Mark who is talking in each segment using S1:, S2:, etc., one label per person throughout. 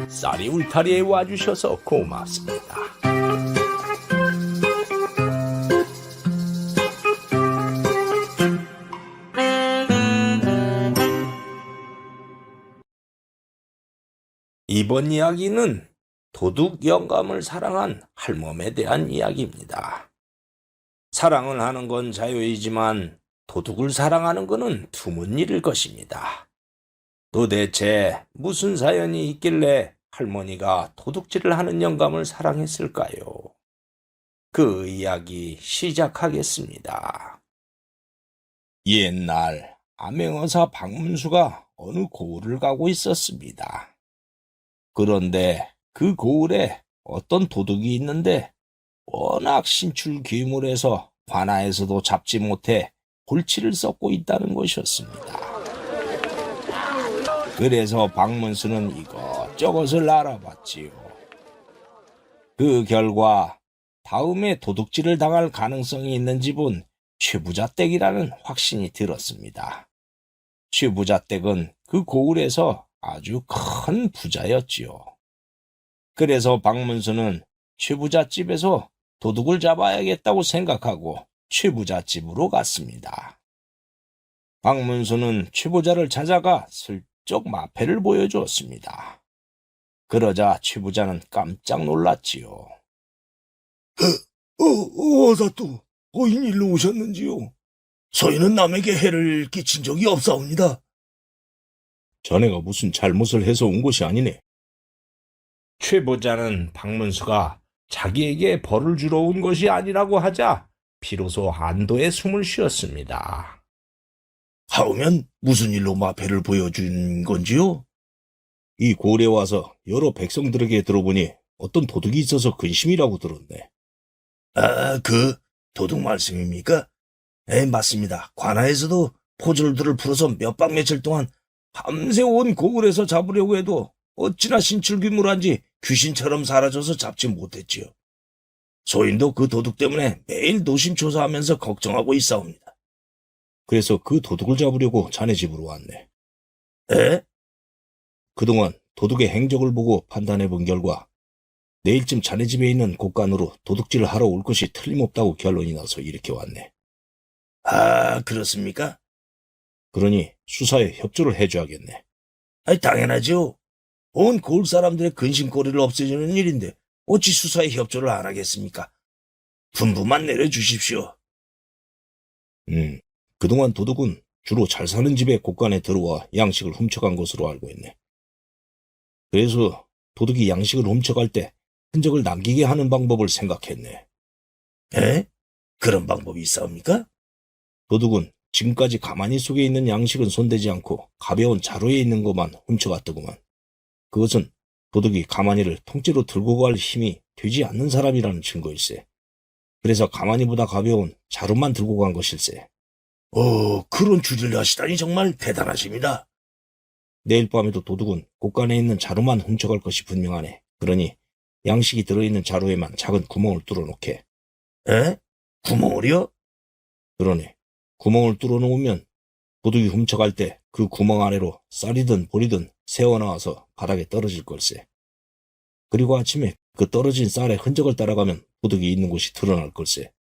S1: 쌀이 울타리에 와주셔서 고맙습니다. 이번 이야기는 도둑 영감을 사랑한 할멈에 대한 이야기입니다. 사랑을 하는 건 자유이지만 도둑을 사랑하는 것은 드문 일일 것입니다. 도대체 무슨 사연이 있길래 할머니가 도둑질을 하는 영감을 사랑했을까요? 그 이야기 시작하겠습니다. 옛날 암행어사 박문수가 어느 고을을 가고 있었습니다. 그런데 그 고을에 어떤 도둑이 있는데 워낙 신출귀물해서 관아에서도 잡지 못해 골치를 썩고 있다는 것이었습니다. 그래서 박문수는 이것저것을 알아봤지요. 그 결과 다음에 도둑질을 당할 가능성이 있는 집은 최부자댁이라는 확신이 들었습니다. 최부자댁은 그 고을에서 아주 큰 부자였지요. 그래서 박문수는 최부잣집에서 도둑을 잡아야겠다고 생각하고 최부잣집으로 갔습니다. 박문수는 최부자를 찾아가 슬쩍 마패를 보여주었습니다. 그러자 최부자는 깜짝 놀랐지요.
S2: 어사또 고인 일로 오셨는지요? 저희는 남에게 해를 끼친 적이 없사옵니다.
S1: 자네가 무슨 잘못을 해서 온 것이 아니네. 최부자는 박문수가 자기에게 벌을 주러 온 것이 아니라고 하자 비로소 안도의 숨을 쉬었습니다.
S2: 하오면 무슨 일로 마패를 보여준 건지요?
S1: 이 고을에 와서 여러 백성들에게 들어보니 어떤 도둑이 있어서 근심이라고 들었네.
S2: 그 도둑 말씀입니까? 맞습니다. 관아에서도 포졸들을 풀어서 몇 박 며칠 동안 밤새 온 고을에서 잡으려고 해도 어찌나 신출귀물한지 귀신처럼 사라져서 잡지 못했지요. 소인도 그 도둑 때문에 매일 노심초사하면서 걱정하고 있사옵니다.
S1: 그래서 그 도둑을 잡으려고 자네 집으로 왔네.
S2: 에?
S1: 그동안 도둑의 행적을 보고 판단해 본 결과 내일쯤 자네 집에 있는 곳간으로 도둑질을 하러 올 것이 틀림없다고 결론이 나서 이렇게 왔네.
S2: 그렇습니까?
S1: 그러니 수사에 협조를 해줘야겠네.
S2: 당연하죠. 온 고을 사람들의 근심거리를 없애주는 일인데 어찌 수사에 협조를 안 하겠습니까? 분부만 내려주십시오.
S1: 그동안 도둑은 주로 잘 사는 집의 곳간에 들어와 양식을 훔쳐간 것으로 알고 있네. 그래서 도둑이 양식을 훔쳐갈 때 흔적을 남기게 하는 방법을 생각했네.
S2: 그런 방법이 있사옵니까?
S1: 도둑은 지금까지 가만히 속에 있는 양식은 손대지 않고 가벼운 자루에 있는 것만 훔쳐갔더구만. 그것은 도둑이 가마니를 통째로 들고 갈 힘이 되지 않는 사람이라는 증거일세. 그래서 가마니보다 가벼운 자루만 들고 간 것일세.
S2: 그런 추리를 하시다니 정말 대단하십니다.
S1: 내일 밤에도 도둑은 곳간에 있는 자루만 훔쳐갈 것이 분명하네. 그러니 양식이 들어있는 자루에만 작은 구멍을 뚫어놓게.
S2: 구멍을요?
S1: 그러네. 구멍을 뚫어놓으면 도둑이 훔쳐갈 때 그 구멍 아래로 쌀이든 보리든 새어나와서 바닥에 떨어질 걸세. 그리고 아침에 그 떨어진 쌀의 흔적을 따라가면 도둑이 있는 곳이 드러날 걸세.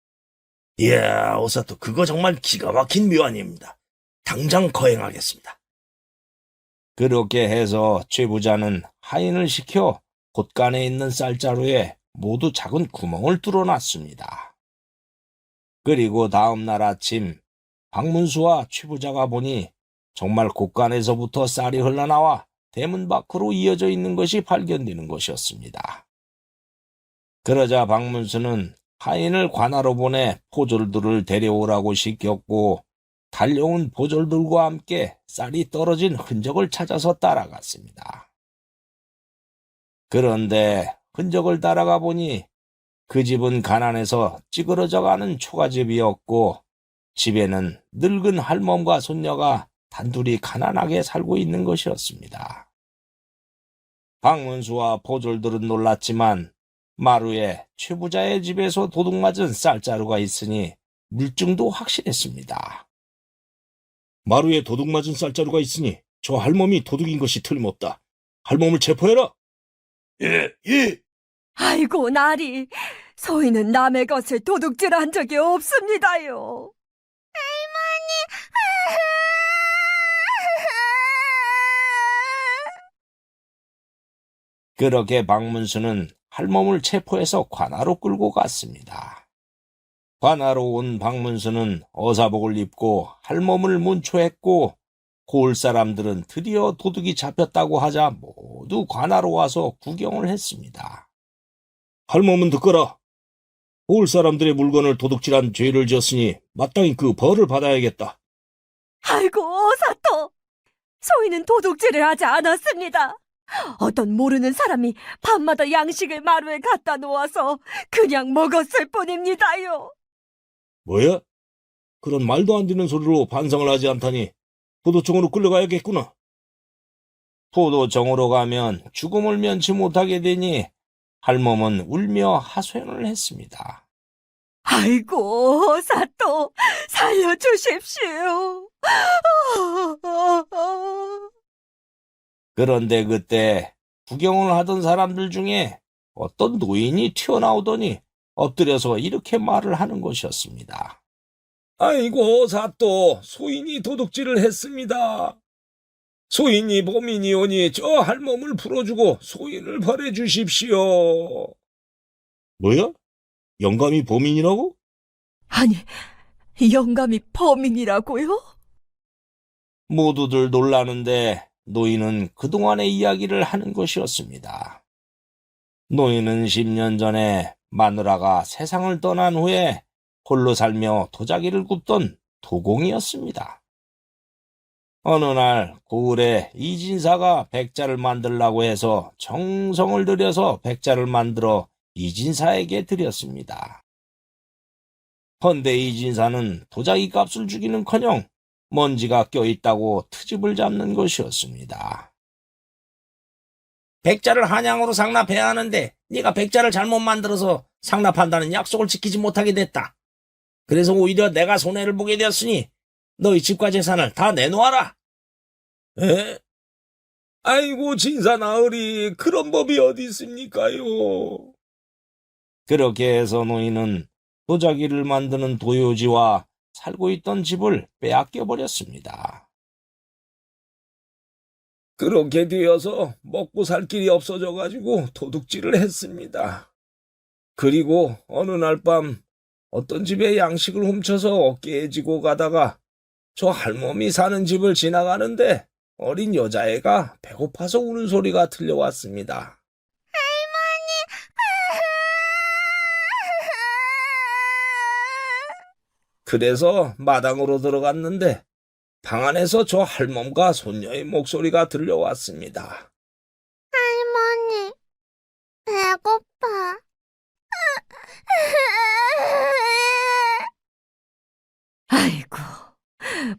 S2: 이야, 오사또 그거 정말 기가 막힌 묘안입니다. 당장 거행하겠습니다.
S1: 그렇게 해서 최부자는 하인을 시켜 곳간에 있는 쌀자루에 모두 작은 구멍을 뚫어놨습니다. 그리고 다음 날 아침 박문수와 최부자가 보니 정말 곳간에서부터 쌀이 흘러나와 대문 밖으로 이어져 있는 것이 발견되는 것이었습니다. 그러자 박문수는 하인을 관하로 보내 포졸들을 데려오라고 시켰고 달려온 포졸들과 함께 쌀이 떨어진 흔적을 찾아서 따라갔습니다. 그런데 흔적을 따라가 보니 그 집은 가난해서 찌그러져가는 초가집이었고 집에는 늙은 할멈과 손녀가 단둘이 가난하게 살고 있는 것이었습니다. 박문수와 포졸들은 놀랐지만 마루에 최부자의 집에서 도둑맞은 쌀자루가 있으니 물증도 확실했습니다.
S2: 마루에 도둑맞은 쌀자루가 있으니
S1: 저 할멈이 도둑인 것이 틀림없다. 할멈을 체포해라.
S2: 예, 예.
S3: 아이고, 나리. 소희는 남의 것을 도둑질한 적이 없습니다요.
S1: 그렇게 박문수는 할멈을 체포해서 관아로 끌고 갔습니다. 관아로 온 박문수는 어사복을 입고 할멈을 문초했고 고을 사람들은 드디어 도둑이 잡혔다고 하자 모두 관아로 와서 구경을 했습니다. 할멈은 듣거라. 고을 사람들의 물건을 도둑질한 죄를 지었으니 마땅히 그 벌을 받아야겠다.
S3: 아이고, 사또. 소희는 도둑질을 하지 않았습니다. 어떤 모르는 사람이 밤마다 양식을 마루에 갖다 놓아서 그냥 먹었을 뿐입니다요.
S1: 뭐야? 그런 말도 안 되는 소리로 반성을 하지 않다니 포도청으로 끌려가야겠구나. 포도청으로 가면 죽음을 면치 못하게 되니 할멈은 울며 하소연을 했습니다.
S3: 아이고, 사또, 살려주십시오.
S1: 그런데 그때 구경을 하던 사람들 중에 어떤 노인이 튀어나오더니 엎드려서 이렇게 말을 하는 것이었습니다.
S2: 아이고, 사또, 소인이 도둑질을 했습니다. 소인이 범인이 오니 저 할멈을 풀어주고 소인을 벌해주십시오.
S1: 뭐야? 영감이 범인이라고?
S3: 아니, 영감이 범인이라고요?
S1: 모두들 놀라는데 노인은 그동안의 이야기를 하는 것이었습니다. 노인은 10년 전에 마누라가 세상을 떠난 후에 홀로 살며 도자기를 굽던 도공이었습니다. 어느 날 고을에 이진사가 백자를 만들라고 해서 정성을 들여서 백자를 만들어 이진사에게 드렸습니다. 헌데 이진사는 도자기 값을 주기는커녕 먼지가 껴있다고 트집을 잡는 것이었습니다. 백자를 한양으로 상납해야 하는데 네가 백자를 잘못 만들어서 상납한다는 약속을 지키지 못하게 됐다. 그래서 오히려 내가 손해를 보게 되었으니 너희 집과 재산을 다 내놓아라.
S2: 에? 아이고, 진사 나으리, 그런 법이 어디 있습니까요?
S1: 그렇게 해서 노인은 도자기를 만드는 도요지와 살고 있던 집을 빼앗겨 버렸습니다.
S2: 그렇게 되어서 먹고 살 길이 없어져가지고 도둑질을 했습니다. 그리고 어느 날 밤 어떤 집에 양식을 훔쳐서 어깨에 지고 가다가 저 할멈이 사는 집을 지나가는데 어린 여자애가 배고파서 우는 소리가 들려왔습니다. 그래서 마당으로 들어갔는데 방 안에서 저 할멈과 손녀의 목소리가 들려왔습니다.
S4: 할머니, 배고파.
S3: 아이고,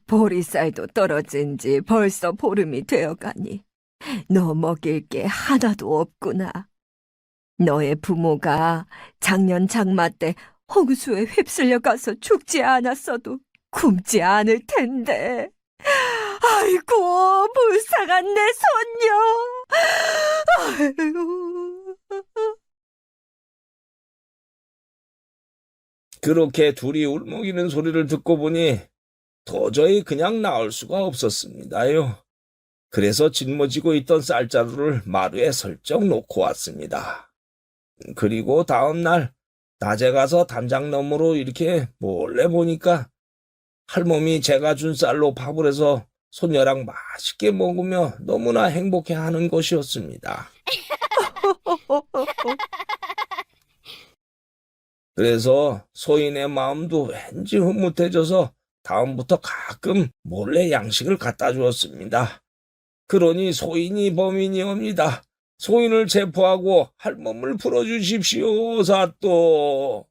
S3: 보리쌀도 떨어진 지 벌써 보름이 되어가니 너 먹일 게 하나도 없구나. 너의 부모가 작년 장마 때 홍수에 휩쓸려 가서 죽지 않았어도 굶지 않을 텐데. 아이고, 불쌍한 내 손녀. 아이고.
S2: 그렇게 둘이 울먹이는 소리를 듣고 보니 도저히 그냥 나올 수가 없었습니다요. 그래서 짊어지고 있던 쌀자루를 마루에 설쩍 놓고 왔습니다. 그리고 다음 날 낮에 가서 담장 너머로 이렇게 몰래 보니까 할멈이 제가 준 쌀로 밥을 해서 손녀랑 맛있게 먹으며 너무나 행복해하는 것이었습니다. 그래서 소인의 마음도 왠지 흐뭇해져서 다음부터 가끔 몰래 양식을 갖다 주었습니다. 그러니 소인이 범인이옵니다. 소인을 체포하고 할멈을 풀어주십시오, 사또.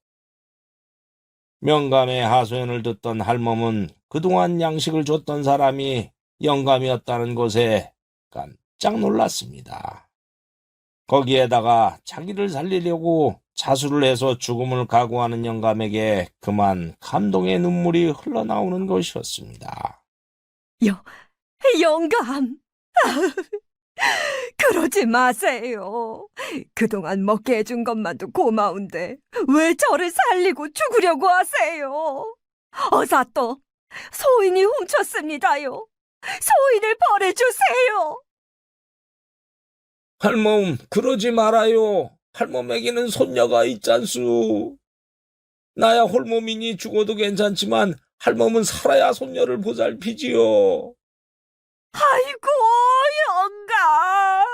S1: 명감의 하소연을 듣던 할멈은 그동안 양식을 줬던 사람이 영감이었다는 것에 깜짝 놀랐습니다. 거기에다가 자기를 살리려고 자수를 해서 죽음을 각오하는 영감에게 그만 감동의 눈물이 흘러나오는 것이었습니다.
S3: 영감! 그러지 마세요. 그동안 먹게 해준 것만도 고마운데 왜 저를 살리고 죽으려고 하세요? 어사또 소인이 훔쳤습니다요. 소인을 벌해주세요.
S2: 할멈, 그러지 말아요. 할멈에게는 손녀가 있잖수. 나야 홀몸이니 죽어도 괜찮지만 할멈은 살아야 손녀를 보살피지요.
S3: 아이고, 영감.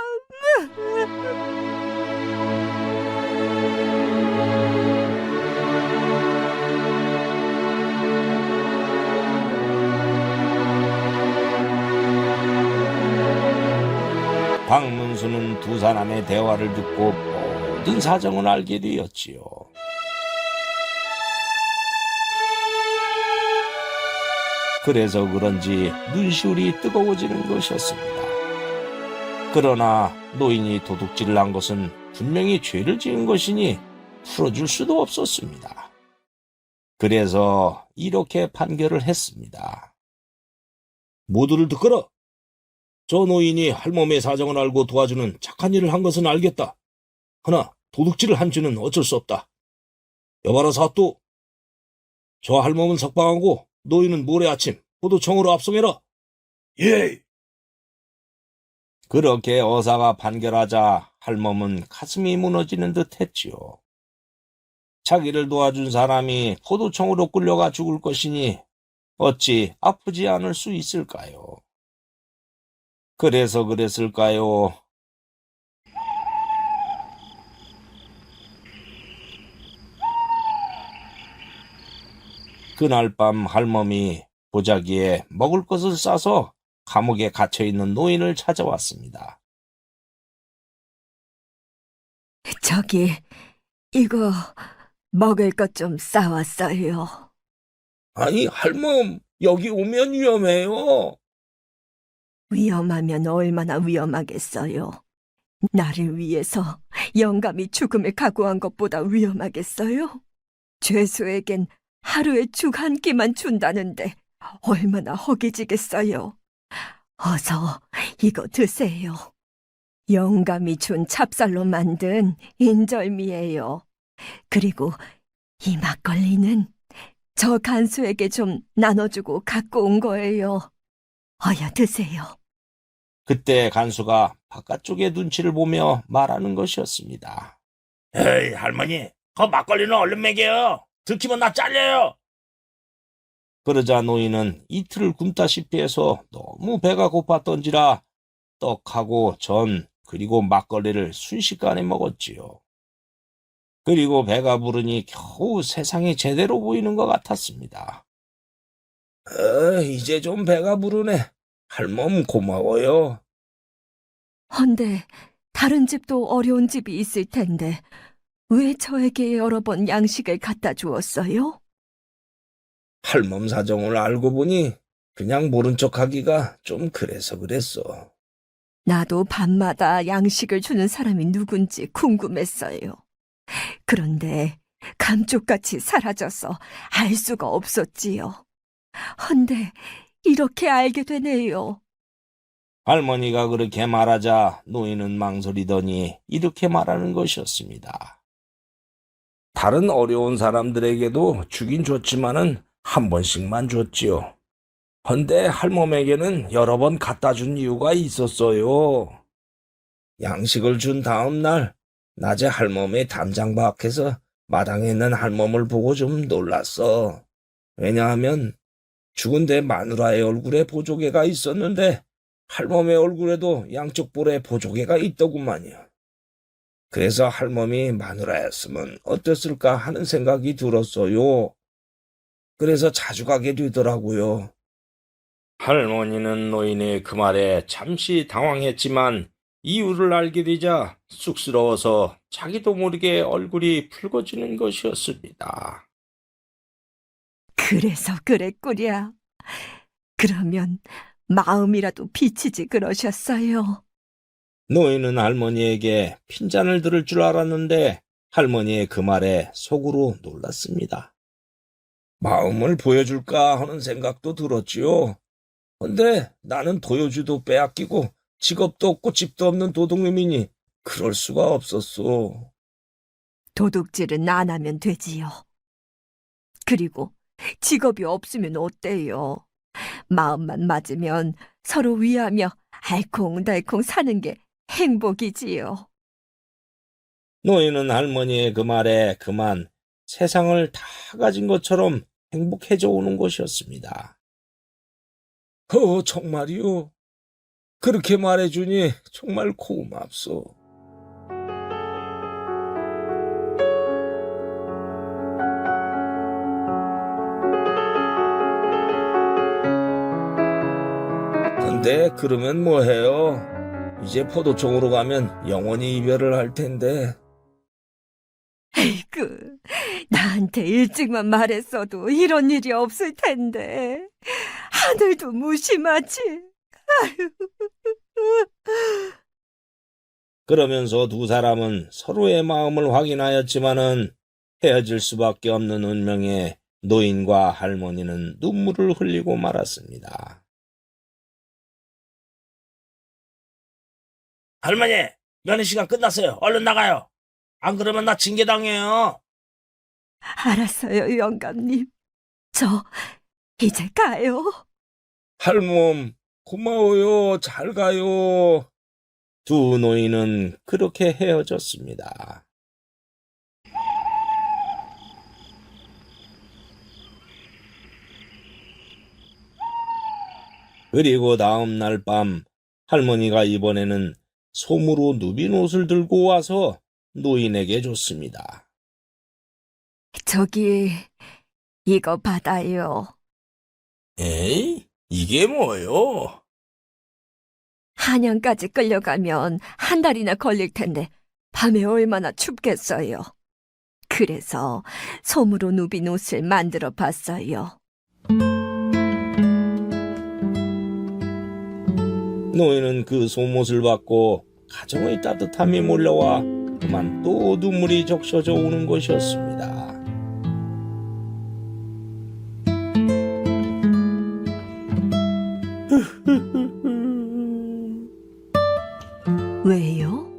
S1: 박문수는 두 사람의 대화를 듣고 모든 사정을 알게 되었지요. 그래서 그런지 눈시울이 뜨거워지는 것이었습니다. 그러나 노인이 도둑질을 한 것은 분명히 죄를 지은 것이니 풀어줄 수도 없었습니다. 그래서 이렇게 판결을 했습니다.
S2: 모두를 듣거라. 저 노인이 할멈의 사정을 알고 도와주는 착한 일을 한 것은 알겠다. 허나 도둑질을 한 죄는 어쩔 수 없다. 여봐라 사또. 저 할멈은 석방하고 노인은 모레 아침 포도청으로 압송해라. 예.
S1: 그렇게 어사가 판결하자 할멈은 가슴이 무너지는 듯 했지요. 자기를 도와준 사람이 포도청으로 끌려가 죽을 것이니 어찌 아프지 않을 수 있을까요? 그래서 그랬을까요? 그날 밤 할멈이 보자기에 먹을 것을 싸서 감옥에 갇혀있는 노인을 찾아왔습니다.
S3: 저기, 이거 먹을 것 좀 싸왔어요.
S2: 아니 할멈, 여기 오면 위험해요.
S3: 위험하면 얼마나 위험하겠어요. 나를 위해서 영감이 죽음을 각오한 것보다 위험하겠어요? 죄수에겐 하루에 죽 한 끼만 준다는데 얼마나 허기지겠어요. 어서 이거 드세요. 영감이 준 찹쌀로 만든 인절미예요. 그리고 이 막걸리는 저 간수에게 좀 나눠주고 갖고 온 거예요. 어여 드세요.
S1: 그때 간수가 바깥쪽의 눈치를 보며 말하는 것이었습니다.
S2: 에이 할머니, 그 막걸리는 얼른 먹여요. 들키면 나 잘려요.
S1: 그러자 노인은 이틀을 굶다시피 해서 너무 배가 고팠던지라 떡하고 전 그리고 막걸리를 순식간에 먹었지요. 그리고 배가 부르니 겨우 세상이 제대로 보이는 것 같았습니다.
S2: 이제 좀 배가 부르네. 할멈 고마워요.
S3: 헌데 다른 집도 어려운 집이 있을 텐데 왜 저에게 여러 번 양식을 갖다 주었어요?
S2: 할멈 사정을 알고 보니 그냥 모른 척하기가 좀 그래서 그랬어.
S3: 나도 밤마다 양식을 주는 사람이 누군지 궁금했어요. 그런데 감쪽같이 사라져서 알 수가 없었지요. 헌데 이렇게 알게 되네요.
S1: 할머니가 그렇게 말하자 노인은 망설이더니 이렇게 말하는 것이었습니다.
S2: 다른 어려운 사람들에게도 주긴 줬지만은 한 번씩만 줬지요. 헌데 할멈에게는 여러 번 갖다 준 이유가 있었어요. 양식을 준 다음 날 낮에 할멈의 담장 밖에서 마당에 있는 할멈을 보고 좀 놀랐어. 왜냐하면 죽은 데 마누라의 얼굴에 보조개가 있었는데 할멈의 얼굴에도 양쪽 볼에 보조개가 있더구만요. 그래서 할멈이 마누라였으면 어땠을까 하는 생각이 들었어요. 그래서 자주 가게 되더라고요.
S1: 할머니는 노인의 그 말에 잠시 당황했지만 이유를 알게 되자 쑥스러워서 자기도 모르게 얼굴이 붉어지는 것이었습니다.
S3: 그래서 그랬구려. 그러면 마음이라도 비치지 그러셨어요.
S1: 노인은 할머니에게 핀잔을 들을 줄 알았는데 할머니의 그 말에 속으로 놀랐습니다.
S2: 마음을 보여줄까 하는 생각도 들었지요. 근데 나는 도요주도 빼앗기고 직업도 없고 집도 없는 도둑놈이니 그럴 수가 없었어.
S3: 도둑질은 안 하면 되지요. 그리고 직업이 없으면 어때요? 마음만 맞으면 서로 위하며 알콩달콩 사는 게 행복이지요.
S1: 노인은 할머니의 그 말에 그만 세상을 다 가진 것처럼 행복해져 오는 것이었습니다.
S2: 정말이요? 그렇게 말해주니 정말 고맙소. 근데 그러면 뭐해요? 이제 포도청으로 가면 영원히 이별을 할 텐데.
S3: 에이그, 나한테 일찍만 말했어도 이런 일이 없을 텐데. 하늘도 무심하지. 아유.
S1: 그러면서 두 사람은 서로의 마음을 확인하였지만은 헤어질 수밖에 없는 운명에 노인과 할머니는 눈물을 흘리고 말았습니다.
S2: 할머니, 면회 시간 끝났어요. 얼른 나가요. 안 그러면 나 징계당해요.
S3: 알았어요, 영감님. 저 이제 가요.
S2: 할멈, 고마워요. 잘 가요.
S1: 두 노인은 그렇게 헤어졌습니다. 그리고 다음 날 밤 할머니가 이번에는 솜으로 누빈 옷을 들고 와서 노인에게 줬습니다.
S3: 저기 이거 받아요.
S2: 에이? 이게 뭐요?
S3: 한양까지 끌려가면 한 달이나 걸릴 텐데 밤에 얼마나 춥겠어요. 그래서 솜으로 누빈 옷을 만들어 봤어요.
S1: 노인은 그 솜옷을 받고 가정의 따뜻함이 몰려와 그만 또 눈물이 적셔져 오는 것이었습니다.
S3: 왜요?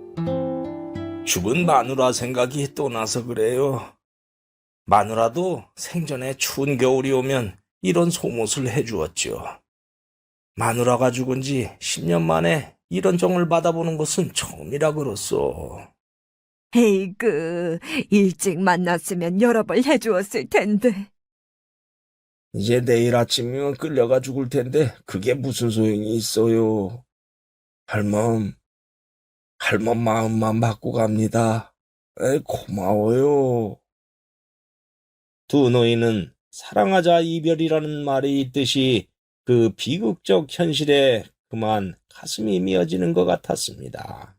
S2: 죽은 마누라 생각이 또 나서 그래요. 마누라도 생전에 추운 겨울이 오면 이런 속옷을 해주었죠. 마누라가 죽은 지 10년 만에 이런 정을 받아보는 것은 처음이라 그렇소.
S3: 에이그, 일찍 만났으면 여러 번 해주었을 텐데.
S2: 이제 내일 아침이면 끌려가 죽을 텐데 그게 무슨 소용이 있어요. 할멈 마음만 받고 갑니다. 고마워요.
S1: 두 노인은 사랑하자 이별이라는 말이 있듯이 그 비극적 현실에 그만 가슴이 미어지는 것 같았습니다.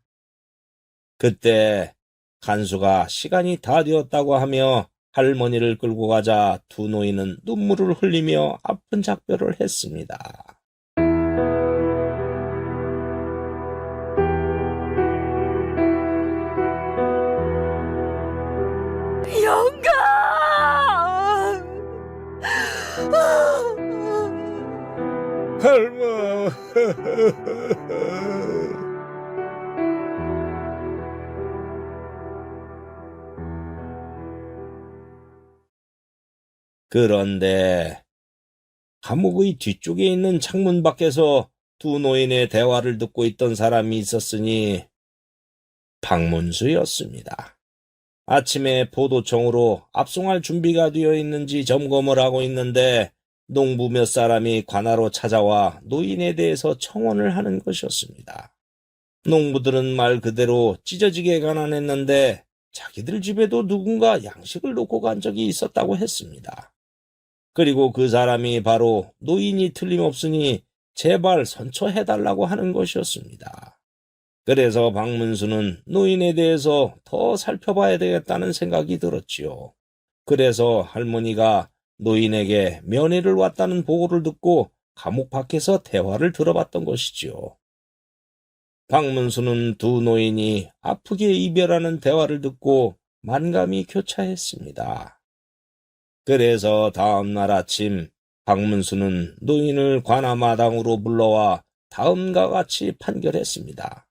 S1: 그때 간수가 시간이 다 되었다고 하며 할머니를 끌고 가자 두 노인은 눈물을 흘리며 아픈 작별을 했습니다.
S3: 영감!
S2: 할멈.
S1: 그런데 감옥의 뒤쪽에 있는 창문 밖에서 두 노인의 대화를 듣고 있던 사람이 있었으니 박문수였습니다. 아침에 포도청으로 압송할 준비가 되어 있는지 점검을 하고 있는데 농부 몇 사람이 관하로 찾아와 노인에 대해서 청원을 하는 것이었습니다. 농부들은 말 그대로 찢어지게 가난했는데 자기들 집에도 누군가 양식을 놓고 간 적이 있었다고 했습니다. 그리고 그 사람이 바로 노인이 틀림없으니 제발 선처해달라고 하는 것이었습니다. 그래서 박문수는 노인에 대해서 더 살펴봐야 되겠다는 생각이 들었지요. 그래서 할머니가 노인에게 면회를 왔다는 보고를 듣고 감옥 밖에서 대화를 들어봤던 것이지요. 박문수는 두 노인이 아프게 이별하는 대화를 듣고 만감이 교차했습니다. 그래서 다음 날 아침 박문수는 노인을 관아마당으로 불러와 다음과 같이 판결했습니다.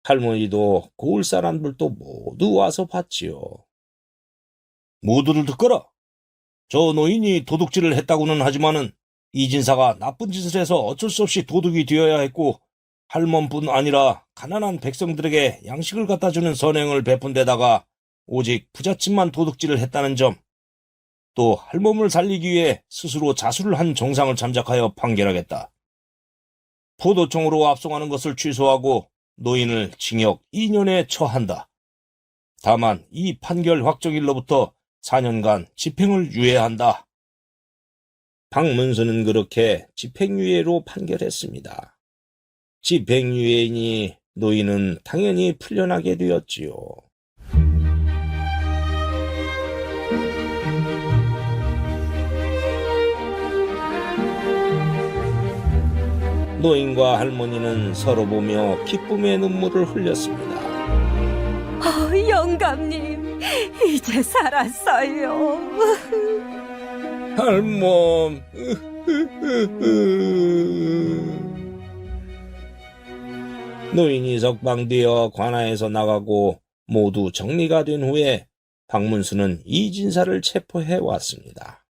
S1: 할머니도 고을 사람들도 모두 와서 봤지요. 모두들 듣거라. 저 노인이 도둑질을 했다고는 하지만은 이진사가 나쁜 짓을 해서 어쩔 수 없이 도둑이 되어야 했고 할멈뿐 아니라 가난한 백성들에게 양식을 갖다주는 선행을 베푼 데다가 오직 부잣집만 도둑질을 했다는 점, 또 할멈을 살리기 위해 스스로 자수를 한 정상을 참작하여 판결하겠다. 포도청으로 압송하는 것을 취소하고 노인을 징역 2년에 처한다. 다만 이 판결 확정일로부터 4년간 집행을 유예한다. 박문수는 그렇게 집행유예로 판결했습니다. 집행유예이니 노인은 당연히 풀려나게 되었지요. 노인과 할머니는 서로 보며 기쁨의 눈물을 흘렸습니다.
S3: 영감님, 이제 살았어요.
S1: 할멈. 노인이 석방되어 관아에서 나가고 모두 정리가 된 후에 박문수는 이진사를 체포해 왔습니다.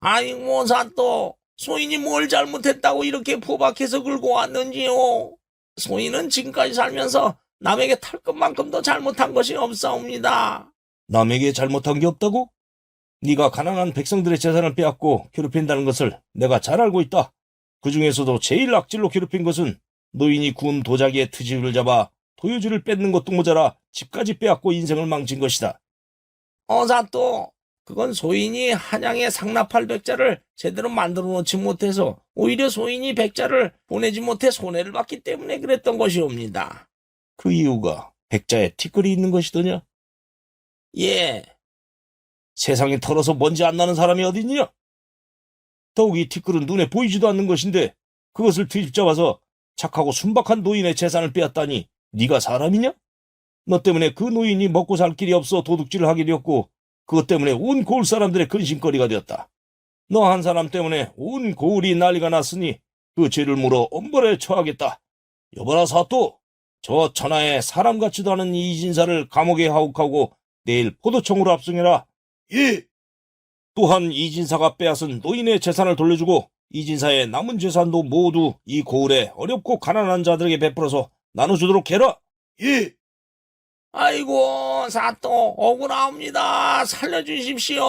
S2: 아이고, 사또. 소인이 뭘 잘못했다고 이렇게 포박해서 긁고 왔는지요? 소인은 지금까지 살면서 남에게 탈 것만큼도 잘못한 것이 없사옵니다.
S1: 남에게 잘못한 게 없다고? 네가 가난한 백성들의 재산을 빼앗고 괴롭힌다는 것을 내가 잘 알고 있다. 그 중에서도 제일 악질로 괴롭힌 것은 노인이 구운 도자기의 트집을 잡아 도유지를 뺏는 것도 모자라 집까지 빼앗고 인생을 망친 것이다.
S2: 사또. 그건 소인이 한양에 상납할 백자를 제대로 만들어 놓지 못해서 오히려 소인이 백자를 보내지 못해 손해를 봤기 때문에 그랬던 것이옵니다.
S1: 그 이유가 백자에 티끌이 있는 것이더냐?
S2: 예.
S1: 세상에 털어서 먼지 안 나는 사람이 어디 있냐? 더욱 이 티끌은 눈에 보이지도 않는 것인데 그것을 뒤집잡아서 착하고 순박한 노인의 재산을 빼앗다니 네가 사람이냐? 너 때문에 그 노인이 먹고 살 길이 없어 도둑질을 하게 되었고 그것 때문에 온 고을 사람들의 근심거리가 되었다. 너 한 사람 때문에 온 고을이 난리가 났으니 그 죄를 물어 엄벌에 처하겠다. 여보라 사또, 저 천하에 사람 같지도 않은 이진사를 감옥에 하옥하고 내일 포도청으로 압송해라.
S2: 예.
S1: 또한 이진사가 빼앗은 노인의 재산을 돌려주고 이진사의 남은 재산도 모두 이 고을에 어렵고 가난한 자들에게 베풀어서 나눠주도록 해라.
S2: 예. 아이고, 사또, 억울합니다. 살려주십시오.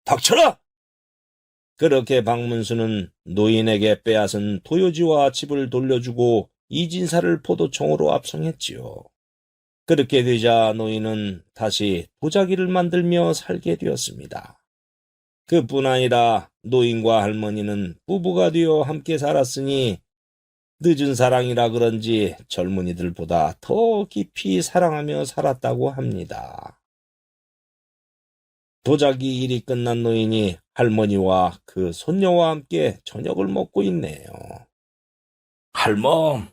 S1: 닥쳐라! 그렇게 박문수는 노인에게 빼앗은 도요지와 집을 돌려주고 이진사를 포도청으로 압송했지요. 그렇게 되자 노인은 다시 도자기를 만들며 살게 되었습니다. 그뿐 아니라 노인과 할머니는 부부가 되어 함께 살았으니 늦은 사랑이라 그런지 젊은이들보다 더 깊이 사랑하며 살았다고 합니다. 도자기 일이 끝난 노인이 할머니와 그 손녀와 함께 저녁을 먹고 있네요. 할멈,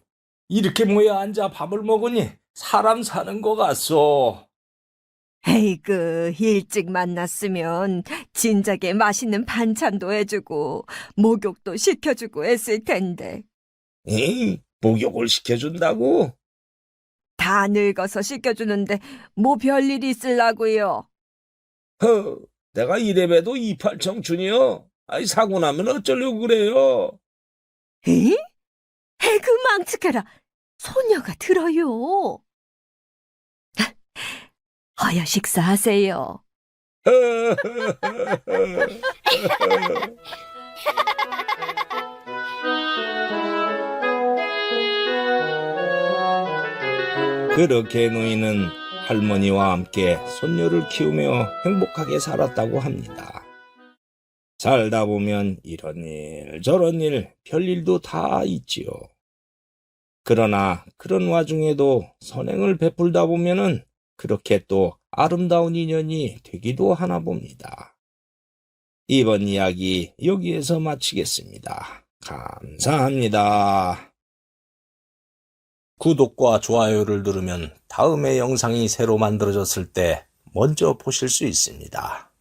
S1: 이렇게 모여 앉아 밥을 먹으니 사람 사는 것 같소.
S3: 에이그, 일찍 만났으면 진작에 맛있는 반찬도 해주고 목욕도 시켜주고 했을 텐데.
S1: 에이, 목욕을 시켜준다고?
S3: 다 늙어서 시켜주는데 뭐 별일이 있으려고요.
S1: 내가 이래봬도 이팔청춘이요. 아이, 사고 나면 어쩌려고 그래요?
S3: 에? 에그 망측해라. 소녀가 들어요. 어여 식사하세요. 그렇게 노인은 할머니와 함께 손녀를 키우며 행복하게 살았다고 합니다. 살다 보면 이런 일 저런 일 별일도 다 있지요. 그러나 그런 와중에도 선행을 베풀다 보면은 그렇게 또 아름다운 인연이 되기도 하나 봅니다. 이번 이야기 여기에서 마치겠습니다. 감사합니다. 구독과 좋아요를 누르면 다음에 영상이 새로 만들어졌을 때 먼저 보실 수 있습니다.